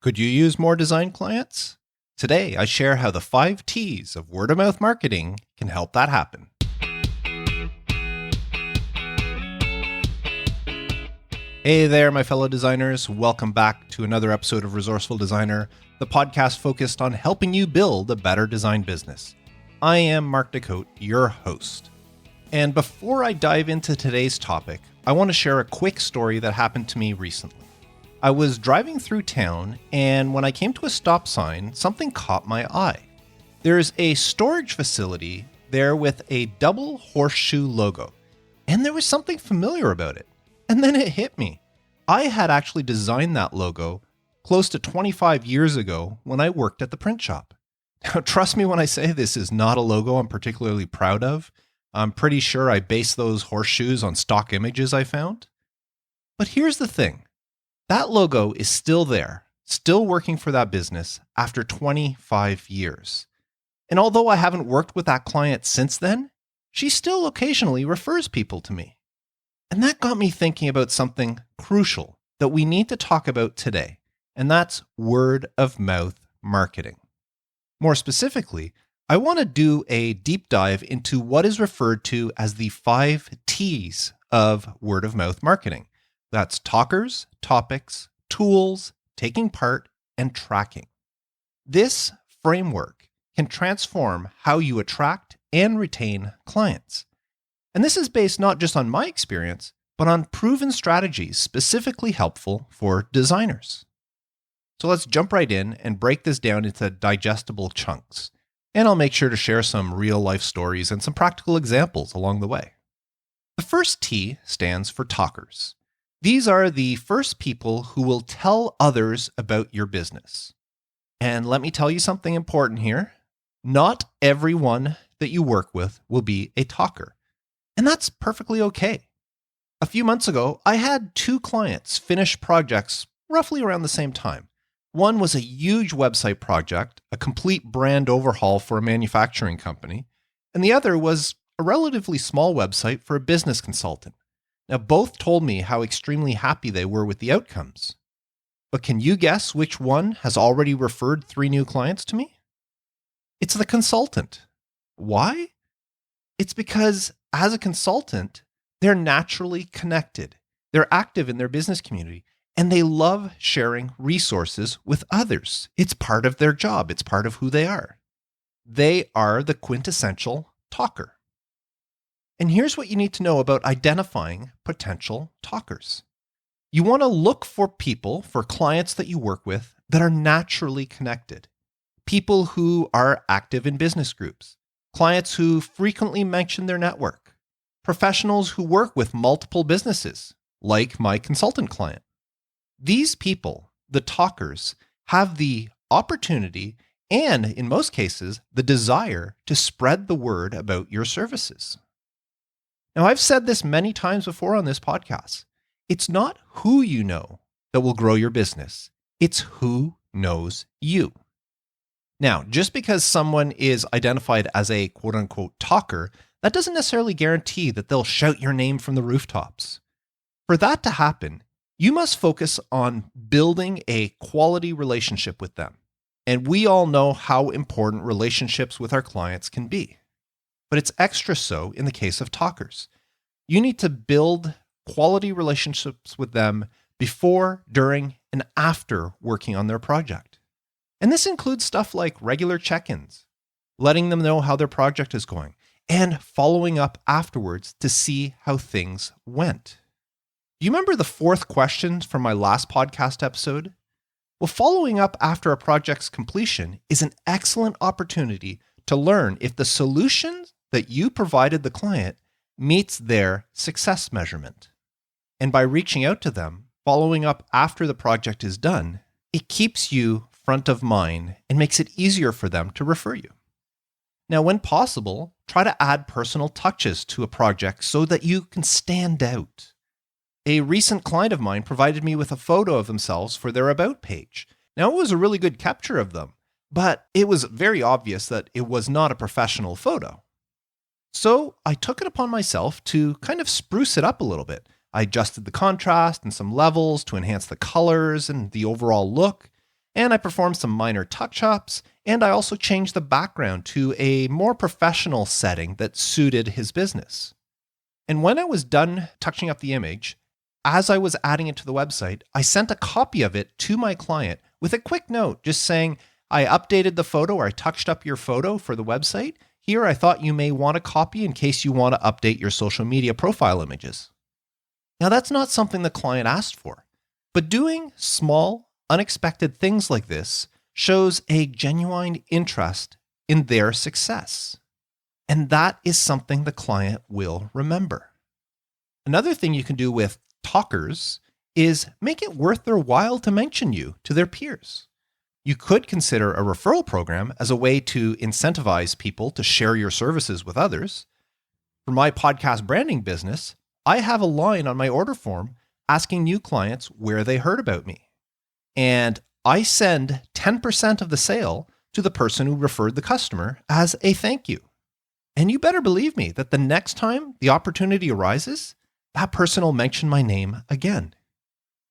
Could you use more design clients? Today, I share how the 5 T's of word-of-mouth marketing can help that happen. Hey there, my fellow designers. Welcome back to another episode of Resourceful Designer, the podcast focused on helping you build a better design business. I am Mark Des Cotes, your host. And before I dive into today's topic, I want to share a quick story that happened to me recently. I was driving through town, and when I came to a stop sign, something caught my eye. There's a storage facility there with a double horseshoe logo, and there was something familiar about it. And then it hit me. I had actually designed that logo close to 25 years ago when I worked at the print shop. Now, trust me when I say this is not a logo I'm particularly proud of. I'm pretty sure I based those horseshoes on stock images I found. But here's the thing. That logo is still there, still working for that business after 25 years. And although I haven't worked with that client since then, she still occasionally refers people to me. And that got me thinking about something crucial that we need to talk about today, and that's word-of-mouth marketing. More specifically, I want to do a deep dive into what is referred to as the 5 T's of word-of-mouth marketing. That's talkers, topics, tools, taking part, and tracking. This framework can transform how you attract and retain clients. And this is based not just on my experience, but on proven strategies specifically helpful for designers. So let's jump right in and break this down into digestible chunks. And I'll make sure to share some real-life stories and some practical examples along the way. The first T stands for talkers. These are the first people who will tell others about your business. And let me tell you something important here. Not everyone that you work with will be a talker. And that's perfectly okay. A few months ago, I had 2 clients finish projects roughly around the same time. One was a huge website project, a complete brand overhaul for a manufacturing company, and the other was a relatively small website for a business consultant. Now, both told me how extremely happy they were with the outcomes. But can you guess which one has already referred 3 new clients to me? It's the consultant. Why? It's because as a consultant, they're naturally connected. They're active in their business community, and they love sharing resources with others. It's part of their job. It's part of who they are. They are the quintessential talker. And here's what you need to know about identifying potential talkers. You want to look for people, for clients that you work with, that are naturally connected. People who are active in business groups. Clients who frequently mention their network. Professionals who work with multiple businesses, like my consultant client. These people, the talkers, have the opportunity and, in most cases, the desire to spread the word about your services. Now, I've said this many times before on this podcast. It's not who you know that will grow your business. It's who knows you. Now, just because someone is identified as a quote-unquote talker, that doesn't necessarily guarantee that they'll shout your name from the rooftops. For that to happen, you must focus on building a quality relationship with them. And we all know how important relationships with our clients can be. But it's extra so in the case of talkers. You need to build quality relationships with them before, during, and after working on their project. And this includes stuff like regular check-ins, letting them know how their project is going, and following up afterwards to see how things went. Do you remember the 4th question from my last podcast episode? Well, following up after a project's completion is an excellent opportunity to learn if the solution that you provided the client meets their success measurement. And by reaching out to them, following up after the project is done, it keeps you front of mind and makes it easier for them to refer you. Now, when possible, try to add personal touches to a project so that you can stand out. A recent client of mine provided me with a photo of themselves for their About page. Now, it was a really good capture of them, but it was very obvious that it was not a professional photo. So I took it upon myself to kind of spruce it up a little bit. I adjusted the contrast and some levels to enhance the colors and the overall look. and I performed some minor touch-ups, and I also changed the background to a more professional setting that suited his business. And when I was done touching up the image, as I was adding it to the website, I sent a copy of it to my client with a quick note just saying, I updated the photo or I touched up your photo for the website. Here, I thought you may want a copy in case you want to update your social media profile images. Now, that's not something the client asked for, but doing small, unexpected things like this shows a genuine interest in their success. And that is something the client will remember. Another thing you can do with talkers is make it worth their while to mention you to their peers. You could consider a referral program as a way to incentivize people to share your services with others. For my podcast branding business, I have a line on my order form asking new clients where they heard about me. And I send 10% of the sale to the person who referred the customer as a thank you. And you better believe me that the next time the opportunity arises, that person will mention my name again.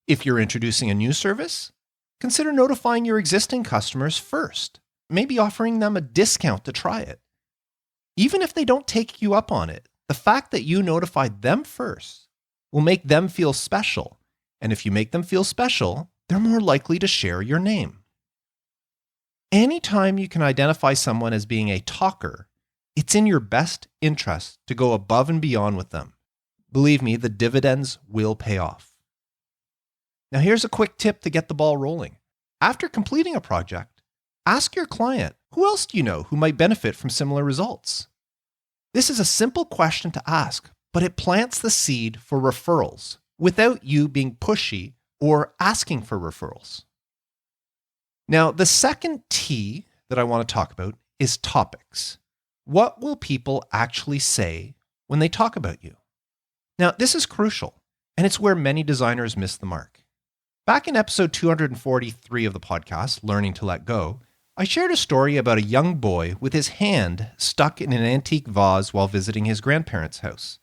If you're introducing a new service, consider notifying your existing customers first, maybe offering them a discount to try it. Even if they don't take you up on it, the fact that you notified them first will make them feel special. And if you make them feel special, they're more likely to share your name. Anytime you can identify someone as being a talker, it's in your best interest to go above and beyond with them. Believe me, the dividends will pay off. Now, here's a quick tip to get the ball rolling. After completing a project, ask your client, who else do you know who might benefit from similar results? This is a simple question to ask, but it plants the seed for referrals without you being pushy or asking for referrals. Now, the second T that I want to talk about is topics. What will people actually say when they talk about you? Now, this is crucial, and it's where many designers miss the mark. Back in episode 243 of the podcast, Learning to Let Go, I shared a story about a young boy with his hand stuck in an antique vase while visiting his grandparents' house.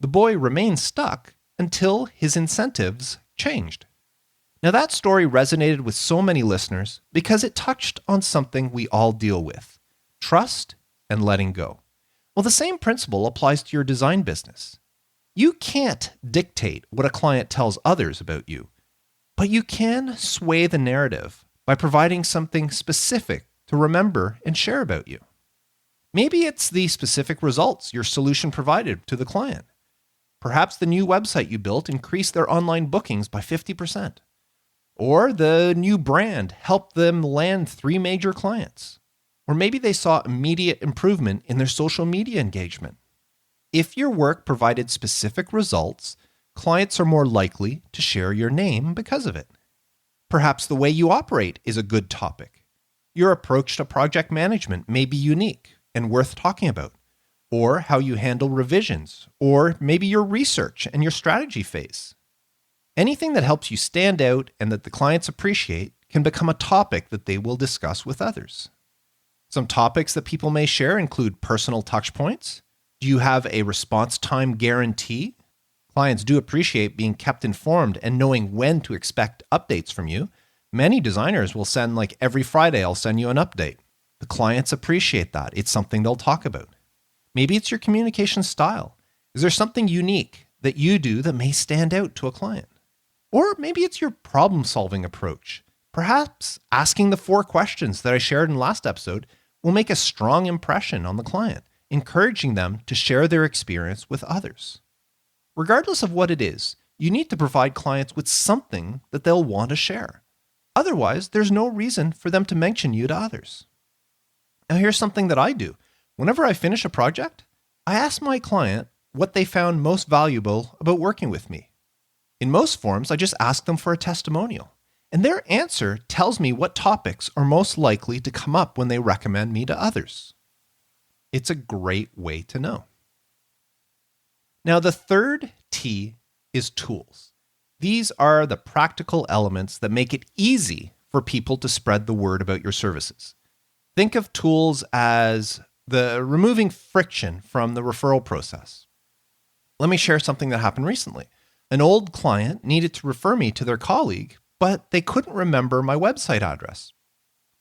The boy remained stuck until his incentives changed. Now, that story resonated with so many listeners because it touched on something we all deal with: trust and letting go. Well, the same principle applies to your design business. You can't dictate what a client tells others about you, but you can sway the narrative by providing something specific to remember and share about you. Maybe it's the specific results your solution provided to the client. Perhaps the new website you built increased their online bookings by 50%. Or the new brand helped them land 3 major clients. Or maybe they saw immediate improvement in their social media engagement. If your work provided specific results, clients are more likely to share your name because of it. Perhaps the way you operate is a good topic. Your approach to project management may be unique and worth talking about, or how you handle revisions, or maybe your research and your strategy phase. Anything that helps you stand out and that the clients appreciate can become a topic that they will discuss with others. Some topics that people may share include personal touch points. Do you have a response time guarantee? Clients do appreciate being kept informed and knowing when to expect updates from you. Many designers will send every Friday, I'll send you an update. The clients appreciate that. It's something they'll talk about. Maybe it's your communication style. Is there something unique that you do that may stand out to a client? Or maybe it's your problem-solving approach. Perhaps asking the 4 questions that I shared in last episode will make a strong impression on the client, encouraging them to share their experience with others. Regardless of what it is, you need to provide clients with something that they'll want to share. Otherwise, there's no reason for them to mention you to others. Now, here's something that I do. Whenever I finish a project, I ask my client what they found most valuable about working with me. In most forms, I just ask them for a testimonial, and their answer tells me what topics are most likely to come up when they recommend me to others. It's a great way to know. Now, the third T is tools. These are the practical elements that make it easy for people to spread the word about your services. Think of tools as the removing friction from the referral process. Let me share something that happened recently. An old client needed to refer me to their colleague but they couldn't remember my website address.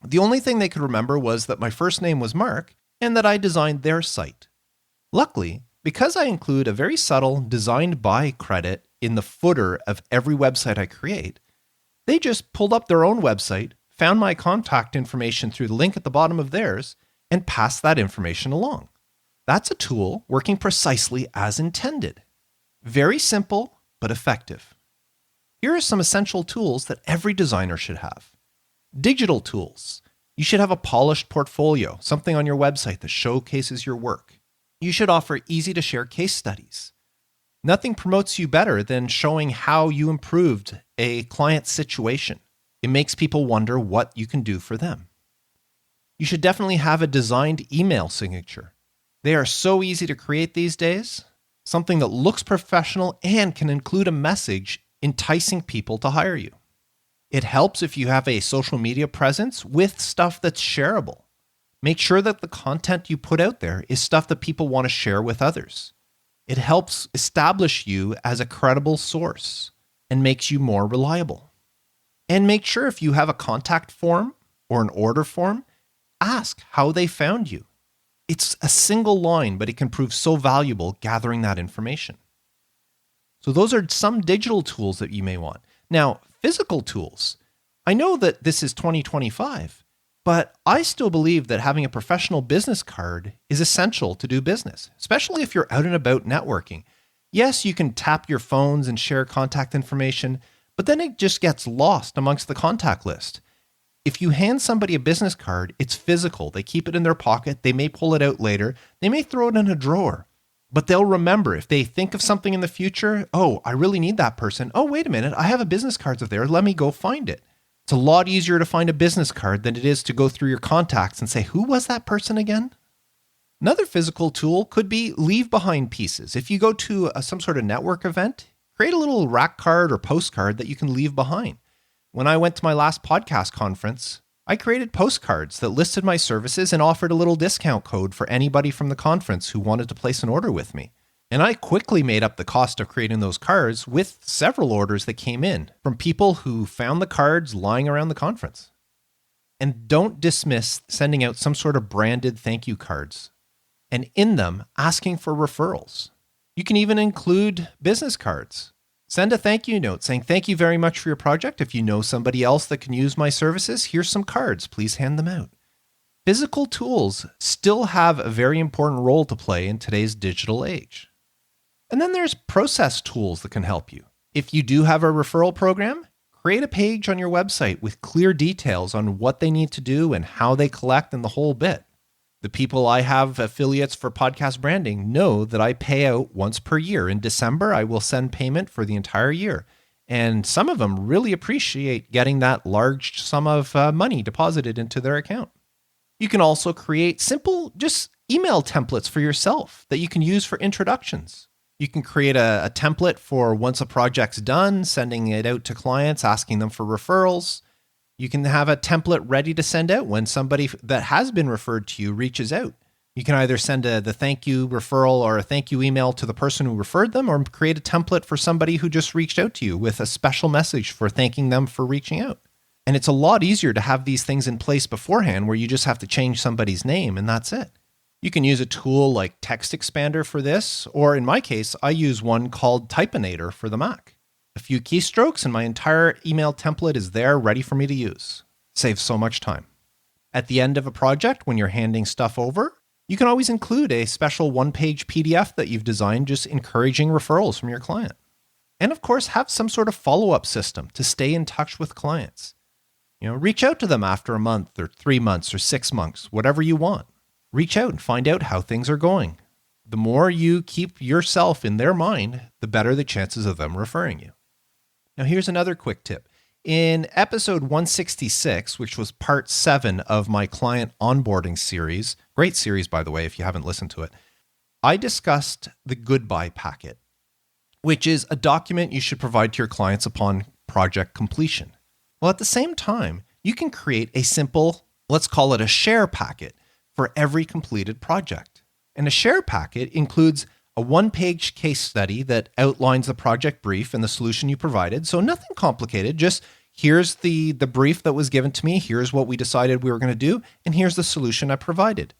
The only thing they could remember was that my first name was Mark and that I designed their site. Luckily, because I include a very subtle designed by credit in the footer of every website I create, they just pulled up their own website, found my contact information through the link at the bottom of theirs, and passed that information along. That's a tool working precisely as intended. Very simple, but effective. Here are some essential tools that every designer should have. Digital tools. You should have a polished portfolio, something on your website that showcases your work. You should offer easy-to-share case studies. Nothing promotes you better than showing how you improved a client's situation. It makes people wonder what you can do for them. You should definitely have a designed email signature. They are so easy to create these days. Something that looks professional and can include a message enticing people to hire you. It helps if you have a social media presence with stuff that's shareable. Make sure that the content you put out there is stuff that people want to share with others. It helps establish you as a credible source and makes you more reliable. And make sure if you have a contact form or an order form, ask how they found you. It's a single line, but it can prove so valuable gathering that information. So those are some digital tools that you may want. Now, physical tools. I know that this is 2025, but I still believe that having a professional business card is essential to do business, especially if you're out and about networking. Yes, you can tap your phones and share contact information, but then it just gets lost amongst the contact list. If you hand somebody a business card, it's physical. They keep it in their pocket. They may pull it out later. They may throw it in a drawer, but they'll remember if they think of something in the future. Oh, I really need that person. Oh, wait a minute. I have a business card of theirs. Let me go find it. It's a lot easier to find a business card than it is to go through your contacts and say, who was that person again? Another physical tool could be leave behind pieces. If you go to some sort of network event, create a little rack card or postcard that you can leave behind. When I went to my last podcast conference, I created postcards that listed my services and offered a little discount code for anybody from the conference who wanted to place an order with me. And I quickly made up the cost of creating those cards with several orders that came in from people who found the cards lying around the conference. And don't dismiss sending out some sort of branded thank you cards, and in them asking for referrals. You can even include business cards. Send a thank you note saying, thank you very much for your project. If you know somebody else that can use my services, here's some cards. Please hand them out. Physical tools still have a very important role to play in today's digital age. And then there's process tools that can help you. If you do have a referral program, create a page on your website with clear details on what they need to do and how they collect and the whole bit. The people I have affiliates for podcast branding know that I pay out once per year. In December, I will send payment for the entire year. And some of them really appreciate getting that large sum of money deposited into their account. You can also create simple, just email templates for yourself that you can use for introductions. You can create a template for once a project's done, sending it out to clients, asking them for referrals. You can have a template ready to send out when somebody that has been referred to you reaches out. You can either send the thank you referral or a thank you email to the person who referred them, or create a template for somebody who just reached out to you with a special message for thanking them for reaching out. And it's a lot easier to have these things in place beforehand where you just have to change somebody's name and that's it. You can use a tool like Text Expander for this, or in my case, I use one called Typinator for the Mac. A few keystrokes and my entire email template is there ready for me to use. Saves so much time. At the end of a project, when you're handing stuff over, you can always include a special one-page PDF that you've designed just encouraging referrals from your client. And of course, have some sort of follow-up system to stay in touch with clients. Reach out to them after a month or 3 months or 6 months, whatever you want. Reach out and find out how things are going. The more you keep yourself in their mind, the better the chances of them referring you. Now, here's another quick tip. In episode 166, which was part 7 of my client onboarding series, great series, by the way, if you haven't listened to it, I discussed the goodbye packet, which is a document you should provide to your clients upon project completion. Well, at the same time, you can create a simple, let's call it a share packet for every completed project. And a share packet includes a one-page case study that outlines the project brief and the solution you provided. So nothing complicated, just Here's the brief that was given to me. Here's what we decided we were going to do. And here's the solution I provided.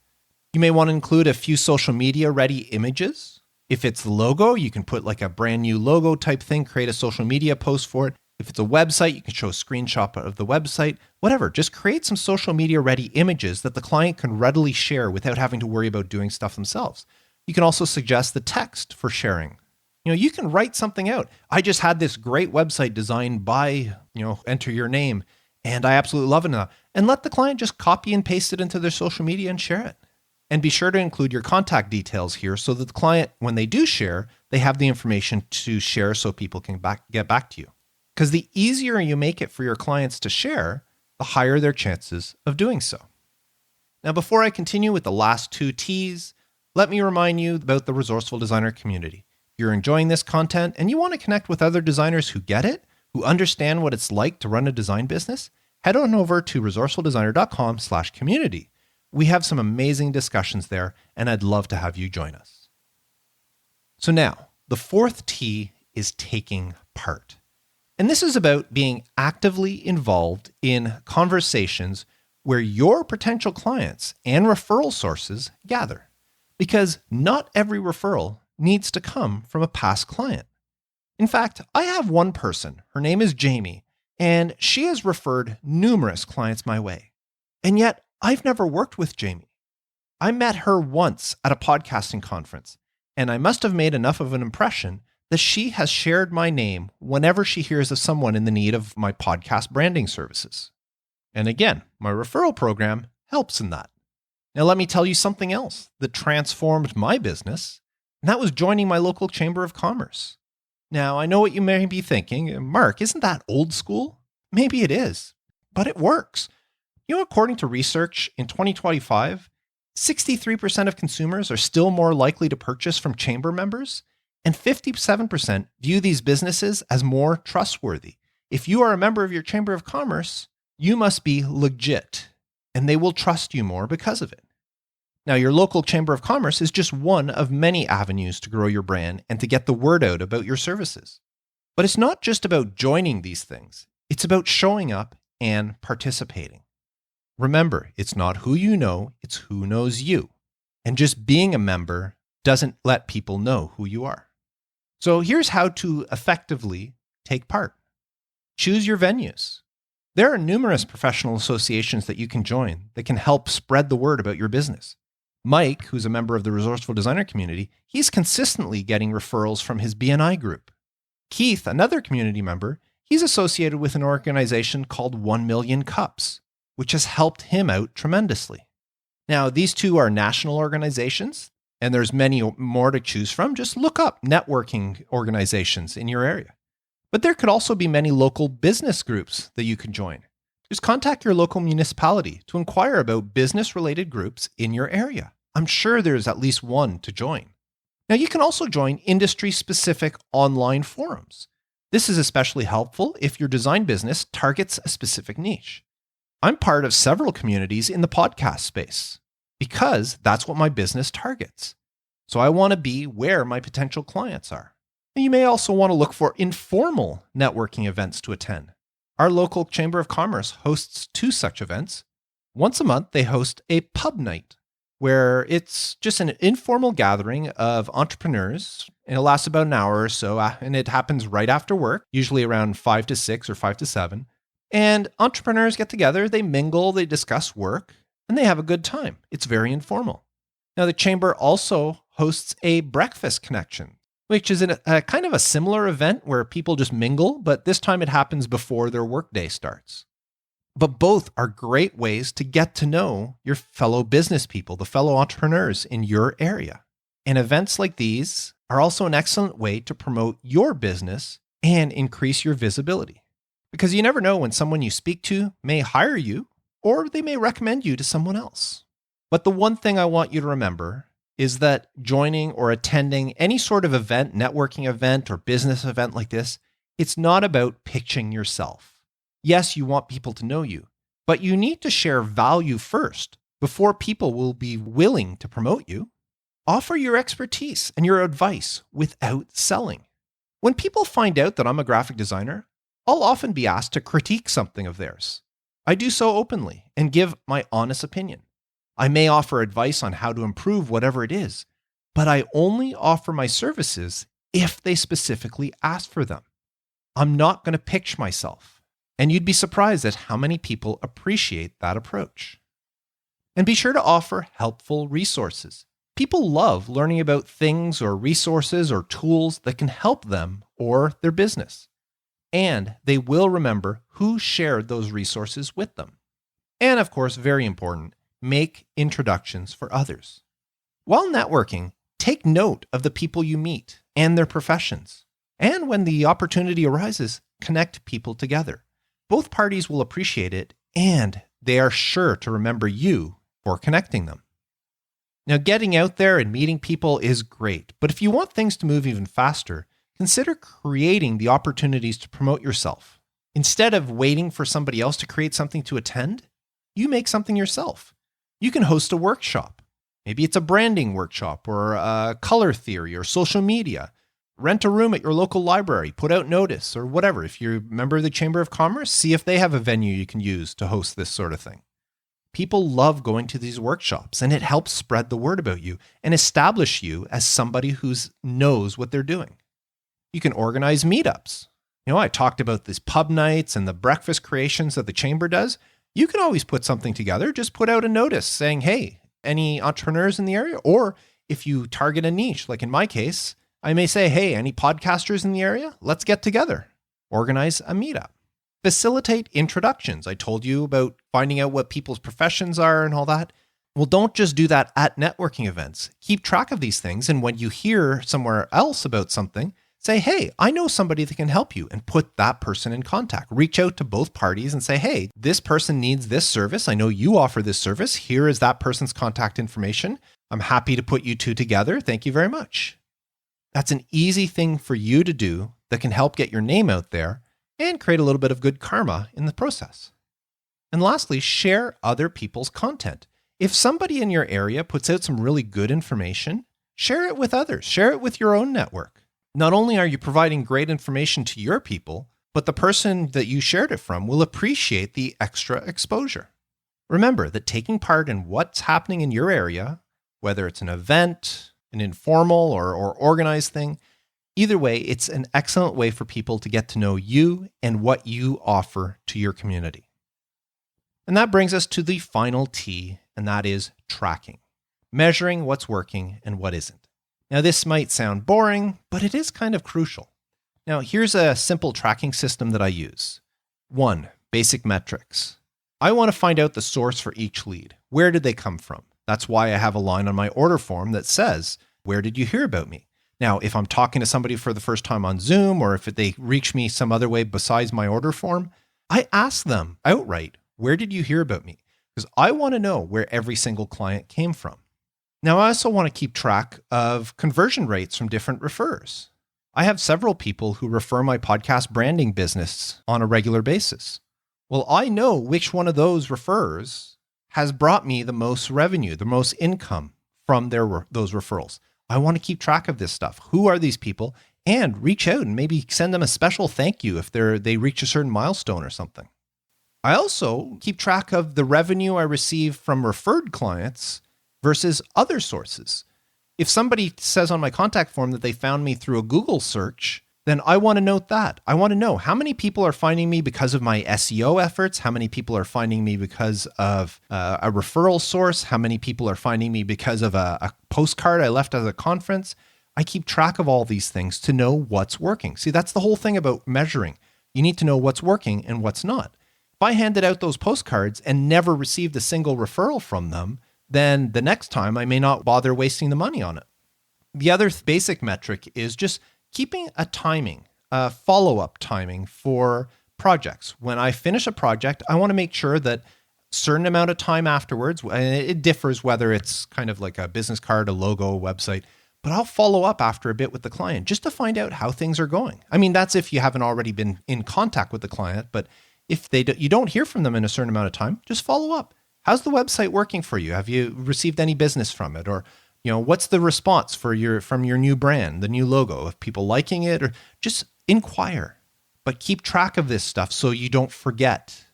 You may want to include a few social media ready images. If it's the logo, you can put like a brand new logo type thing, create a social media post for it. If it's a website, you can show a screenshot of the website, whatever. Just create some social media ready images that the client can readily share without having to worry about doing stuff themselves. You can also suggest the text for sharing. You can write something out. I just had this great website designed by, enter your name, and I absolutely love it. And let the client just copy and paste it into their social media and share it. And be sure to include your contact details here so that the client, when they do share, they have the information to share so people can get back to you. Because the easier you make it for your clients to share, the higher their chances of doing so. Now, before I continue with the last 2 T's, let me remind you about the Resourceful Designer community. If you're enjoying this content and you want to connect with other designers who get it, who understand what it's like to run a design business, head on over to resourcefuldesigner.com/community. We have some amazing discussions there, and I'd love to have you join us. So now, the 4th T is taking part. And this is about being actively involved in conversations where your potential clients and referral sources gather. Because not every referral needs to come from a past client. In fact, I have one person, her name is Jamie, and she has referred numerous clients my way. And yet, I've never worked with Jamie. I met her once at a podcasting conference, and I must have made enough of an impression that she has shared my name whenever she hears of someone in the need of my podcast branding services. And again, my referral program helps in that. Now, let me tell you something else that transformed my business, and that was joining my local Chamber of Commerce. Now, I know what you may be thinking, Mark, isn't that old school? Maybe it is, but it works. According to research, in 2025, 63% of consumers are still more likely to purchase from chamber members, and 57% view these businesses as more trustworthy. If you are a member of your Chamber of Commerce, you must be legit, and they will trust you more because of it. Now, your local Chamber of Commerce is just one of many avenues to grow your brand and to get the word out about your services. But it's not just about joining these things. It's about showing up and participating. Remember, it's not who you know, it's who knows you. And just being a member doesn't let people know who you are. So here's how to effectively take part. Choose your venues. There are numerous professional associations that you can join that can help spread the word about your business. Mike, who's a member of the Resourceful Designer community, he's consistently getting referrals from his BNI group. Keith, another community member, he's associated with an organization called 1 Million Cups, which has helped him out tremendously. Now, these two are national organizations, and there's many more to choose from. Just look up networking organizations in your area. But there could also be many local business groups that you can join. Just contact your local municipality to inquire about business-related groups in your area. I'm sure there's at least one to join. Now, you can also join industry-specific online forums. This is especially helpful if your design business targets a specific niche. I'm part of several communities in the podcast space because that's what my business targets. So I want to be where my potential clients are. And you may also want to look for informal networking events to attend. Our local Chamber of Commerce hosts 2 such events. Once a month, they host a pub night where it's just an informal gathering of entrepreneurs. And it lasts about an hour or so, and it happens right after work, usually around 5 to 6 or 5 to 7. And entrepreneurs get together, they mingle, they discuss work, and they have a good time. It's very informal. Now, the Chamber also hosts a breakfast connection, which is a kind of a similar event where people just mingle, but this time it happens before their workday starts. But both are great ways to get to know your fellow business people, the fellow entrepreneurs in your area. And events like these are also an excellent way to promote your business and increase your visibility. Because you never know when someone you speak to may hire you, or they may recommend you to someone else. But the one thing I want you to remember is that joining or attending any sort of event, networking event or business event like this, it's not about pitching yourself. Yes, you want people to know you, but you need to share value first before people will be willing to promote you. Offer your expertise and your advice without selling. When people find out that I'm a graphic designer, I'll often be asked to critique something of theirs. I do so openly and give my honest opinion. I may offer advice on how to improve whatever it is, but I only offer my services if they specifically ask for them. I'm not going to pitch myself, and you'd be surprised at how many people appreciate that approach. And be sure to offer helpful resources. People love learning about things or resources or tools that can help them or their business. And they will remember who shared those resources with them. And of course, very important, make introductions for others. While networking, take note of the people you meet and their professions. And when the opportunity arises, connect people together. Both parties will appreciate it, and they are sure to remember you for connecting them. Now, getting out there and meeting people is great, but if you want things to move even faster, consider creating the opportunities to promote yourself. Instead of waiting for somebody else to create something to attend, you make something yourself. You can host a workshop. Maybe it's a branding workshop or a color theory or social media. Rent a room at your local library, put out notice or whatever. If you're a member of the Chamber of Commerce, see if they have a venue you can use to host this sort of thing. People love going to these workshops, and it helps spread the word about you and establish you as somebody who knows what they're doing. You can organize meetups. I talked about these pub nights and the breakfast creations that the Chamber does. You can always put something together. Just put out a notice saying, hey, any entrepreneurs in the area? Or if you target a niche, like in my case, I may say, hey, any podcasters in the area? Let's get together. Organize a meetup. Facilitate introductions. I told you about finding out what people's professions are and all that. Well, don't just do that at networking events. Keep track of these things. And when you hear somewhere else about something, say, hey, I know somebody that can help you, and put that person in contact. Reach out to both parties and say, hey, this person needs this service. I know you offer this service. Here is that person's contact information. I'm happy to put you two together. Thank you very much. That's an easy thing for you to do that can help get your name out there and create a little bit of good karma in the process. And lastly, share other people's content. If somebody in your area puts out some really good information, share it with others. Share it with your own network. Not only are you providing great information to your people, but the person that you shared it from will appreciate the extra exposure. Remember that taking part in what's happening in your area, whether it's an event, an informal or organized thing, either way, it's an excellent way for people to get to know you and what you offer to your community. And that brings us to the final T, and that is tracking. Measuring what's working and what isn't. Now, this might sound boring, but it is kind of crucial. Now, here's a simple tracking system that I use. 1, basic metrics. I want to find out the source for each lead. Where did they come from? That's why I have a line on my order form that says, where did you hear about me? Now, if I'm talking to somebody for the first time on Zoom, or if they reach me some other way besides my order form, I ask them outright, where did you hear about me? Because I want to know where every single client came from. Now, I also want to keep track of conversion rates from different referrers. I have several people who refer my podcast branding business on a regular basis. Well, I know which one of those referrers has brought me the most revenue, the most income from those referrals. I want to keep track of this stuff. Who are these people? And reach out and maybe send them a special thank you if they reach a certain milestone or something. I also keep track of the revenue I receive from referred clients versus other sources. If somebody says on my contact form that they found me through a Google search, then I want to note that. I want to know how many people are finding me because of my SEO efforts, how many people are finding me because of a referral source, how many people are finding me because of a postcard I left at a conference. I keep track of all these things to know what's working. See, that's the whole thing about measuring. You need to know what's working and what's not. If I handed out those postcards and never received a single referral from them, then the next time I may not bother wasting the money on it. The other basic metric is just keeping a timing, a follow-up timing for projects. When I finish a project, I want to make sure that a certain amount of time afterwards, and it differs whether it's kind of like a business card, a logo, a website, but I'll follow up after a bit with the client just to find out how things are going. I mean, that's if you haven't already been in contact with the client, but if you don't hear from them in a certain amount of time, just follow up. How's the website working for you? Have you received any business from it? Or, what's the response from your new brand, the new logo, of people liking it? Or just inquire. but keep track of this stuff so you don't forget.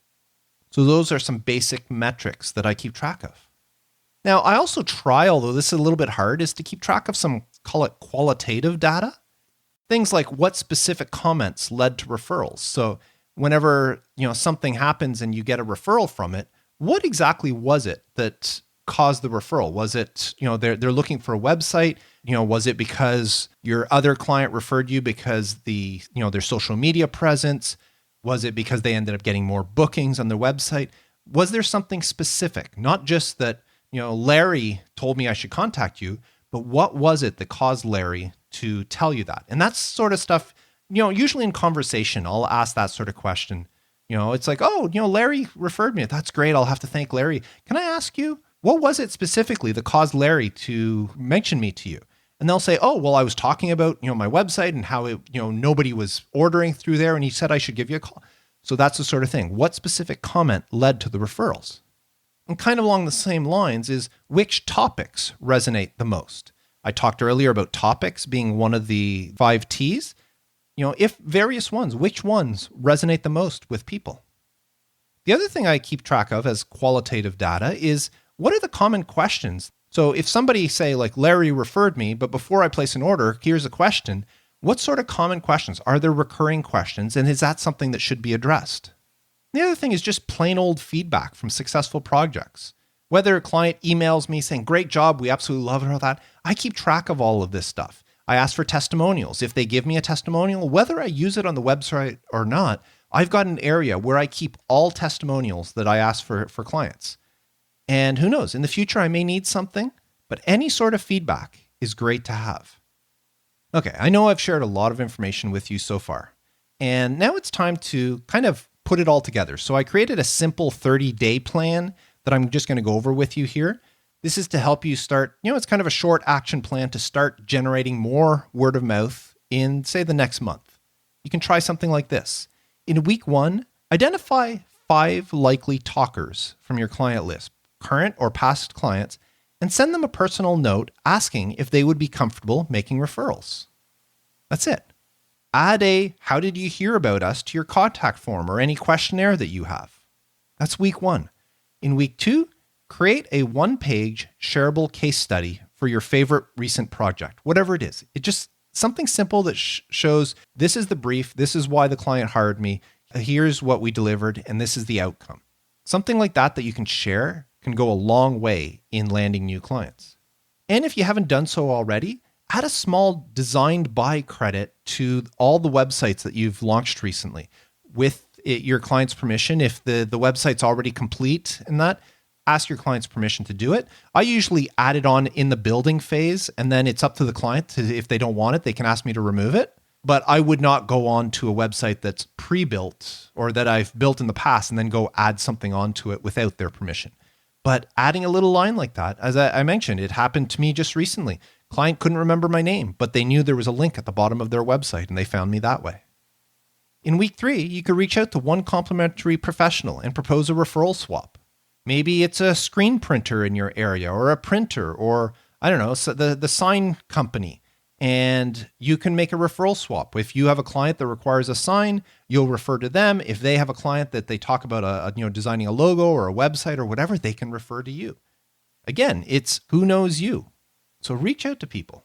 So those are some basic metrics that I keep track of. Now, I also try, although this is a little bit hard, is to keep track of some, call it qualitative data. Things like what specific comments led to referrals. So whenever, something happens and you get a referral from it, what exactly was it that caused the referral? Was it, they're looking for a website? Was it because your other client referred you because their social media presence? Was it because they ended up getting more bookings on their website? Was there something specific? Not just that, Larry told me I should contact you, but what was it that caused Larry to tell you that? And that's sort of stuff, usually in conversation, I'll ask that sort of question. It's like, oh, Larry referred me. That's great. I'll have to thank Larry. Can I ask you, what was it specifically that caused Larry to mention me to you? And they'll say, oh, well, I was talking about, my website and how it, nobody was ordering through there. And he said I should give you a call. So that's the sort of thing. What specific comment led to the referrals? And kind of along the same lines is which topics resonate the most? I talked earlier about topics being one of the 5 T's. If various ones, which ones resonate the most with people? The other thing I keep track of as qualitative data is what are the common questions? So if somebody say like Larry referred me, but before I place an order, here's a question. What sort of common questions? Are there recurring questions? And is that something that should be addressed? The other thing is just plain old feedback from successful projects. Whether a client emails me saying, great job, we absolutely love it, or all that, I keep track of all of this stuff. I ask for testimonials. If they give me a testimonial, whether I use it on the website or not, I've got an area where I keep all testimonials that I ask for clients. And who knows, in the future, I may need something, but any sort of feedback is great to have. Okay, I know I've shared a lot of information with you so far, and now it's time to kind of put it all together. So I created a simple 30-day plan that I'm just going to go over with you here. This is to help you start, it's kind of a short action plan to start generating more word of mouth in, say, the next month. You can try something like this. In week 1, identify 5 likely talkers from your client list, current or past clients, and send them a personal note asking if they would be comfortable making referrals. That's it. Add a "how did you hear about us" to your contact form or any questionnaire that you have. That's week 1. In week 2, create a 1-page shareable case study for your favorite recent project, whatever it is. It just something simple that shows this is the brief, this is why the client hired me, here's what we delivered, and this is the outcome. Something like that you can share can go a long way in landing new clients. And if you haven't done so already, add a small designed by credit to all the websites that you've launched recently with your client's permission. If the website's already complete and that, ask your client's permission to do it. I usually add it on in the building phase, and then it's up to the client if they don't want it, they can ask me to remove it. But I would not go on to a website that's pre-built or that I've built in the past and then go add something onto it without their permission. But adding a little line like that, as I mentioned, it happened to me just recently. Client couldn't remember my name, but they knew there was a link at the bottom of their website and they found me that way. In week 3, you could reach out to one complimentary professional and propose a referral swap. Maybe it's a screen printer in your area or a printer or, I don't know, so the sign company. And you can make a referral swap. If you have a client that requires a sign, you'll refer to them. If they have a client that they talk about designing a logo or a website or whatever, they can refer to you. Again, it's who knows you. So reach out to people.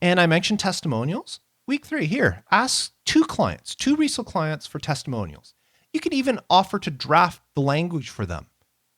And I mentioned testimonials. Week 3, here, ask 2 recent clients for testimonials. You could even offer to draft the language for them.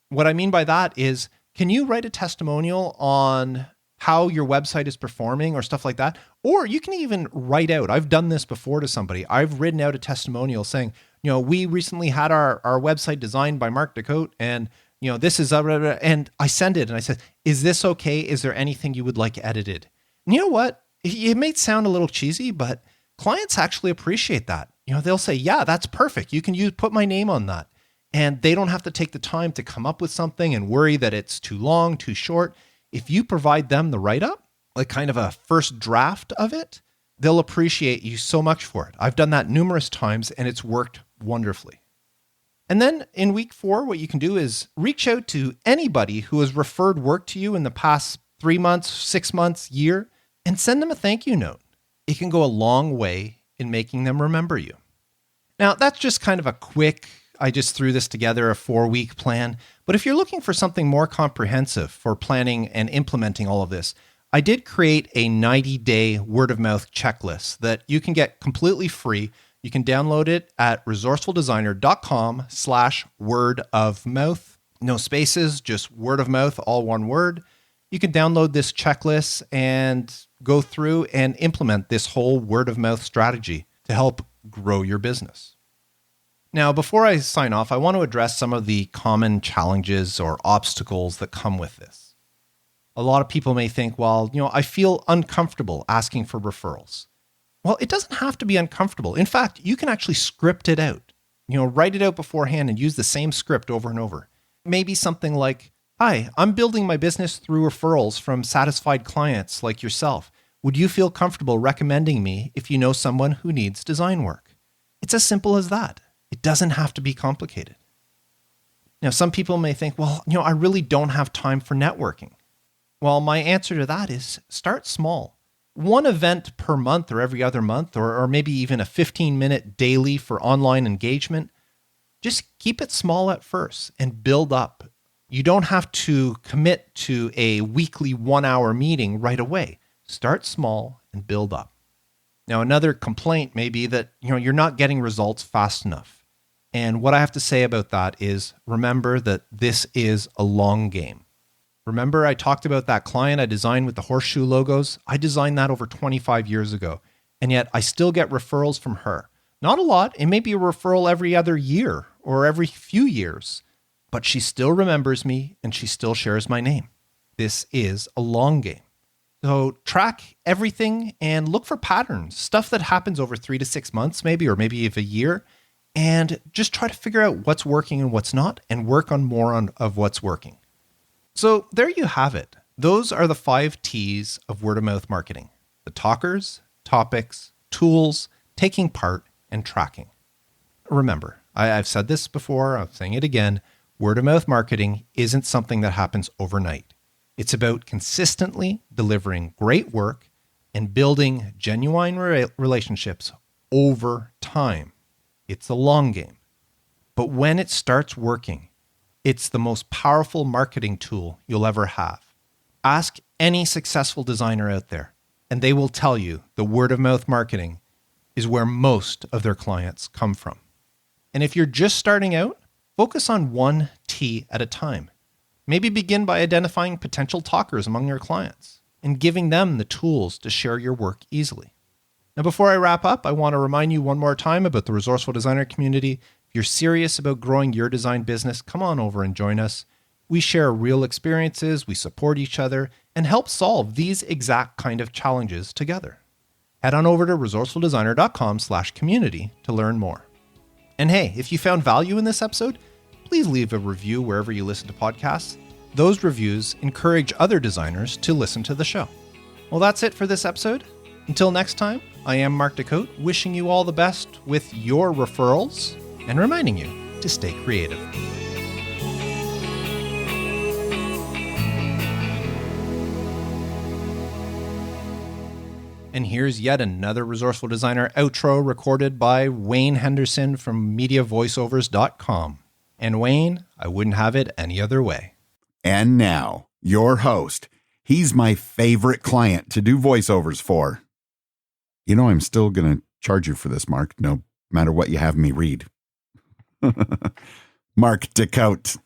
What I mean by that is, can you write a testimonial on how your website is performing or stuff like that? Or you can even write out, I've done this before to somebody, I've written out a testimonial saying, we recently had our website designed by Mark Des Cotes and this is, and I send it and I said, is this okay? Is there anything you would like edited? And you know what? It may sound a little cheesy, but clients actually appreciate that. They'll say, yeah, that's perfect. You can put my name on that. And they don't have to take the time to come up with something and worry that it's too long, too short. If you provide them the write-up, like kind of a first draft of it, they'll appreciate you so much for it. I've done that numerous times and it's worked wonderfully. And then in week 4, what you can do is reach out to anybody who has referred work to you in the past 3 months, 6 months, year, and send them a thank you note. It can go a long way in making them remember you. Now, that's just kind of a quick, I just threw this together, a 4-week plan. But if you're looking for something more comprehensive for planning and implementing all of this, I did create a 90-day word-of-mouth checklist that you can get completely free. You can download it at resourcefuldesigner.com/word-of-mouth. No spaces, just word of mouth, all one word. You can download this checklist and go through and implement this whole word of mouth strategy to help grow your business. Now, before I sign off, I want to address some of the common challenges or obstacles that come with this. A lot of people may think, well, I feel uncomfortable asking for referrals. Well, it doesn't have to be uncomfortable. In fact, you can actually script it out. Write it out beforehand and use the same script over and over. Maybe something like, "Hi, I'm building my business through referrals from satisfied clients like yourself. Would you feel comfortable recommending me if you know someone who needs design work?" It's as simple as that. It doesn't have to be complicated. Now, some people may think, well, I really don't have time for networking. Well, my answer to that is start small. One event per month or every other month, or maybe even a 15-minute daily for online engagement. Just keep it small at first and build up. You don't have to commit to a weekly 1-hour meeting right away. Start small and build up. Now, another complaint may be that you're not getting results fast enough. And what I have to say about that is remember that this is a long game. Remember I talked about that client I designed with the horseshoe logos? I designed that over 25 years ago, and yet I still get referrals from her. Not a lot. It may be a referral every other year or every few years, but she still remembers me and she still shares my name. This is a long game. So track everything and look for patterns, stuff that happens over 3 to 6 months maybe, or maybe even a year, and just try to figure out what's working and what's not and work on more of what's working. So there you have it. Those are the 5 T's of word-of-mouth marketing: the talkers, topics, tools, taking part, and tracking. Remember, I've said this before, I'm saying it again, word-of-mouth marketing isn't something that happens overnight. It's about consistently delivering great work and building genuine relationships over time. It's a long game. But when it starts working, it's the most powerful marketing tool you'll ever have. Ask any successful designer out there, and they will tell you the word-of-mouth marketing is where most of their clients come from. And if you're just starting out, focus on 1 T at a time. Maybe begin by identifying potential talkers among your clients and giving them the tools to share your work easily. Now, before I wrap up, I want to remind you one more time about the Resourceful Designer community. If you're serious about growing your design business, come on over and join us. We share real experiences, we support each other, and help solve these exact kind of challenges together. Head on over to resourcefuldesigner.com/community to learn more. And hey, if you found value in this episode, please leave a review wherever you listen to podcasts. Those reviews encourage other designers to listen to the show. Well, that's it for this episode. Until next time, I am Mark Des Cotes, wishing you all the best with your referrals and reminding you to stay creative. And here's yet another Resourceful Designer outro recorded by Wayne Henderson from MediaVoiceovers.com. And Wayne, I wouldn't have it any other way. And now, your host. He's my favorite client to do voiceovers for. I'm still going to charge you for this, Mark, no matter what you have me read. Mark Des Cotes.